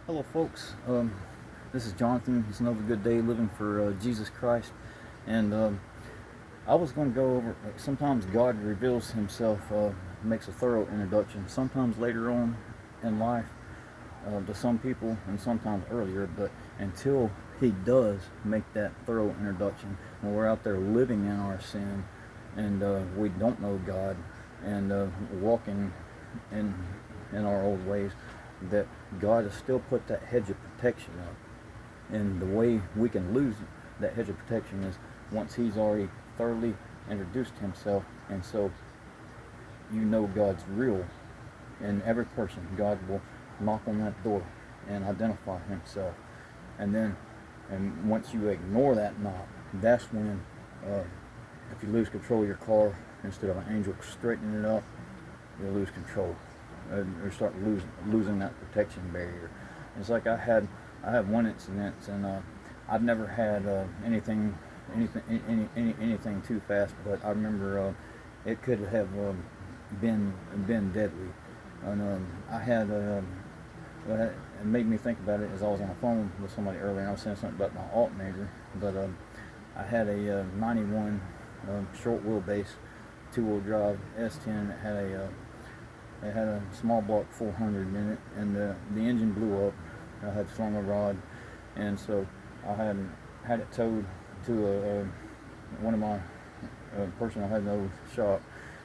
Hello, folks. This is Jonathan. It's another good day living for Jesus Christ. And I was going to go over. Sometimes God reveals Himself, makes a thorough introduction. Sometimes later on in life to some people, and sometimes earlier. But until He does make that thorough introduction, when we're out there living in our sin, and we don't know God, and walking in our old ways, that God has still put that hedge of protection up. And the way we can lose that hedge of protection is once He's already thoroughly introduced Himself, and so you know God's real. And every person, God will knock on that door and identify Himself. And then, and once you ignore that knock, that's when, uh, if you lose control of your car, instead of an angel straightening it up, you'll lose control, or start losing that protection barrier. It's like I had one incident, and I've never had anything too fast, but I remember it could have been deadly. And I had what it made me think about it is I was on the phone with somebody earlier, and I was saying something about my alternator, but I had a 91 short wheelbase two-wheel drive S10 that had a small block 400 in it, and the engine blew up. I had slung a rod, and so I had it towed to one of my person I had in the old shop,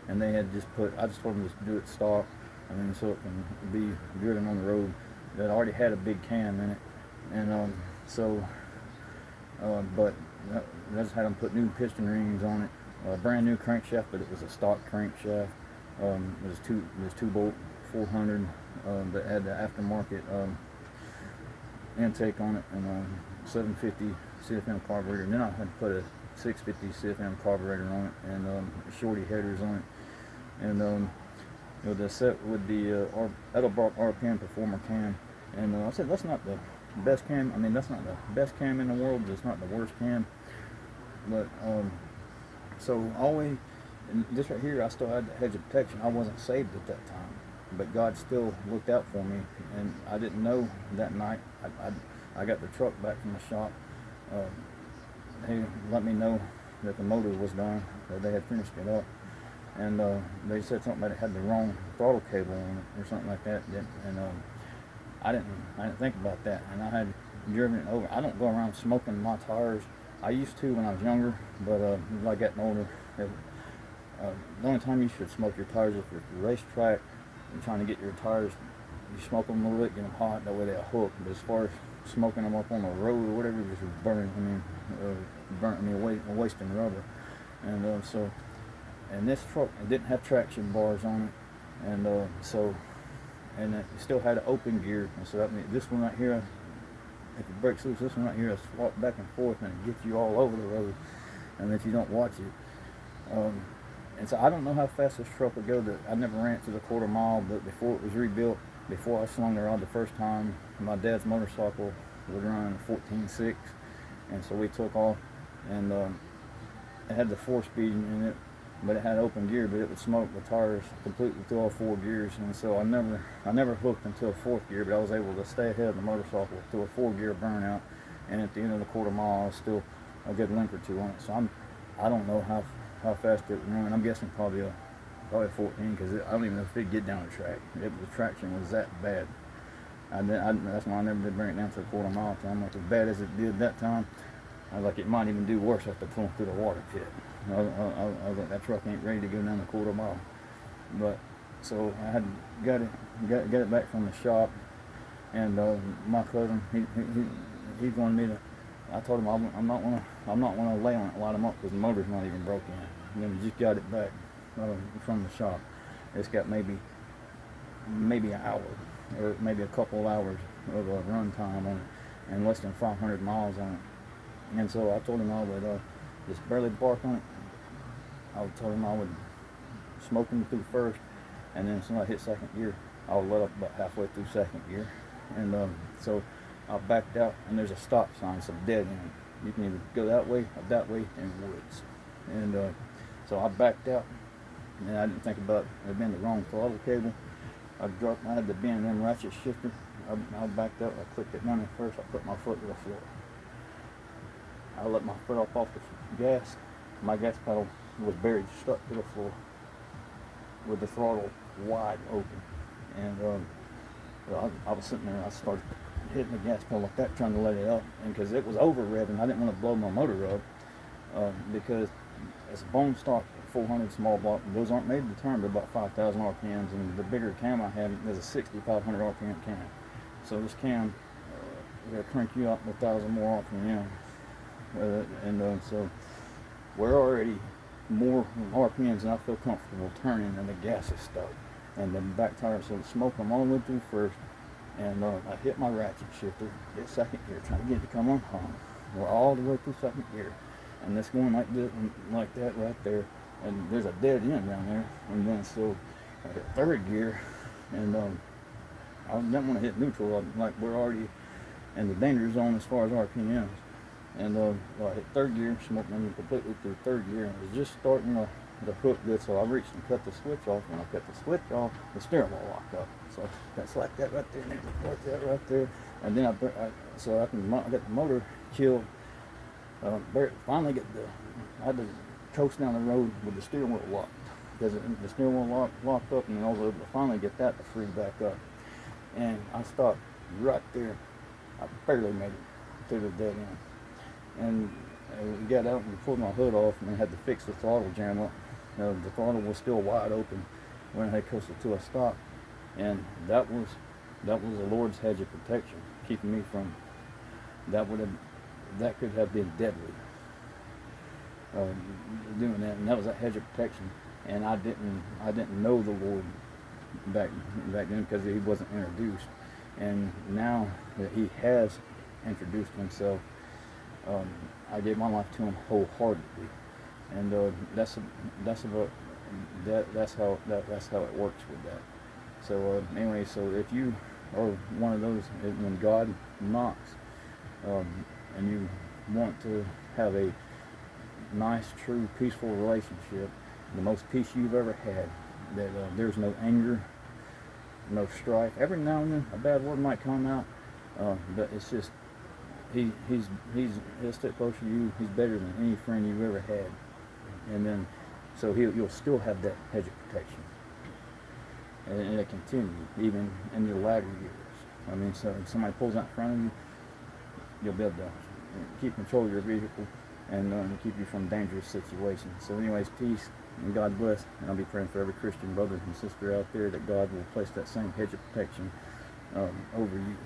and they had just put. I just told them to do it stock, and then so it can be driven on the road. That already had a big cam in it, and but I just had them put new piston rings on it, brand new crankshaft, but it was a stock crankshaft. It was two bolt 400, that had the aftermarket intake on it, and 750 CFM carburetor. And then I had to put a 650 CFM carburetor on it, and shorty headers on it, and the set with the Edelbrock RPM Performer cam. And I said that's not the best cam. I mean, that's not the best cam in the world, but it's not the worst cam. But so always, and this right here, I still had the hedge of protection. I wasn't saved at that time, but God still looked out for me, and I didn't know that night. I got the truck back from the shop. Uh, they let me know that the motor was done, that they had finished it up, and they said something about it had the wrong throttle cable on it or something like that. And I didn't think about that, and I had driven it over. I don't go around smoking my tires. I used to when I was younger, but like getting older. The only time you should smoke your tires is if you're at the racetrack and trying to get your tires, you smoke them a little bit, get them hot, that way they'll hook. But as far as smoking them up on the road or whatever, just burning, wasting rubber. And and this truck, it didn't have traction bars on it, and and it still had an open gear. And so that means this one right here, if it breaks loose, this one right here, I swap back and forth, and it gets you all over the road. And if you don't watch it, and so I don't know how fast this truck would go. That I never ran it to the quarter mile, but before it was rebuilt, before I slung the rod the first time, my dad's motorcycle was running 14.6, and so we took off, and it had the 4-speed in it, but it had open gear, but it would smoke the tires completely through all 4 gears, and so I never hooked until 4th gear, but I was able to stay ahead of the motorcycle through a 4-gear burnout, and at the end of the quarter mile, I was still a good link or two on it. So I don't know how fast it would run. I'm guessing probably 14, because I don't even know if it'd get down the track. The traction was that bad. That's why I never did bring it down to a quarter mile. So I'm like, as bad as it did that time, I was like, it might even do worse after pulling through the water pit. I was like, that truck ain't ready to go down the quarter mile. But so I had got it back from the shop, and my cousin, he wanted me to. I told him I'm not gonna lay on it, light them up, because the motor's not even broken yet. And then we just got it back from the shop. It's got maybe an hour, or maybe a couple of hours of run time on it, and less than 500 miles on it. And so I told him I would just barely bark on it. I told him I would smoke him through first, and then as soon as I hit second gear, I would let up about halfway through second gear. And so I backed out, and there's a stop sign, some dead end. You can either go that way or that way in woods. And so I backed out, and I didn't think about it being the wrong throttle cable. I had the B&M ratchet shifter I backed up. I clicked it down there first. I put my foot to the floor. I let my foot off the gas. My gas pedal was buried stuck to the floor with the throttle wide open. And I was sitting there. I started hitting the gas pedal like that, trying to let it up. And because it was over revving, I didn't want to blow my motor up because it's a bone stock 400 small block. Those aren't made to turn, they're about 5,000 RPMs. And the bigger cam I have is a 6,500 RPM cam. So this cam will crank you up 1,000 more RPM. So we're already more RPMs than I feel comfortable turning, and the gas is stuck. And the back tire, so the smoke I'm all the way through first, and I hit my ratchet shifter, hit second gear, trying to get it to come on home. We're all the way through second gear, and it's going like this, like that right there, and there's a dead end down there. And then so I hit third gear, and I didn't want to hit neutral, like we're already in the danger zone as far as RPMs. And I hit third gear, smoked me completely through third gear, and it was just starting to hook good, so I reached and cut the switch off. When I cut the switch off, the steering wheel locked up. So that's like that right there, and like that right there. And then I got the motor killed. Finally I had to coast down the road with the steering wheel locked, because the steering wheel locked up, and I was able to finally get that to free back up. And I stopped right there. I barely made it to the dead end. And we got out and we pulled my hood off, and I had to fix the throttle jam up. The throttle was still wide open when I had coasted to a stop, and that was the Lord's hedge of protection, keeping me from that could have been deadly. Doing that, and that was a hedge of protection. And I didn't know the Lord back then, because he wasn't introduced. And now that he has introduced himself, I gave my life to him wholeheartedly, and that's how it works with that. So anyway, so if you are one of those, when God knocks, and you want to have a nice, true, peaceful relationship, the most peace you've ever had, that there's no anger, no strife. Every now and then a bad word might come out, but it's just he'll stick close to you. He's better than any friend you've ever had. And then so you'll still have that hedge of protection, and it'll continue even in your latter years. I mean, so if somebody pulls out in front of you, you'll be able to keep control of your vehicle and keep you from dangerous situations. So anyways, peace and God bless. And I'll be praying for every Christian brother and sister out there that God will place that same hedge of protection over you.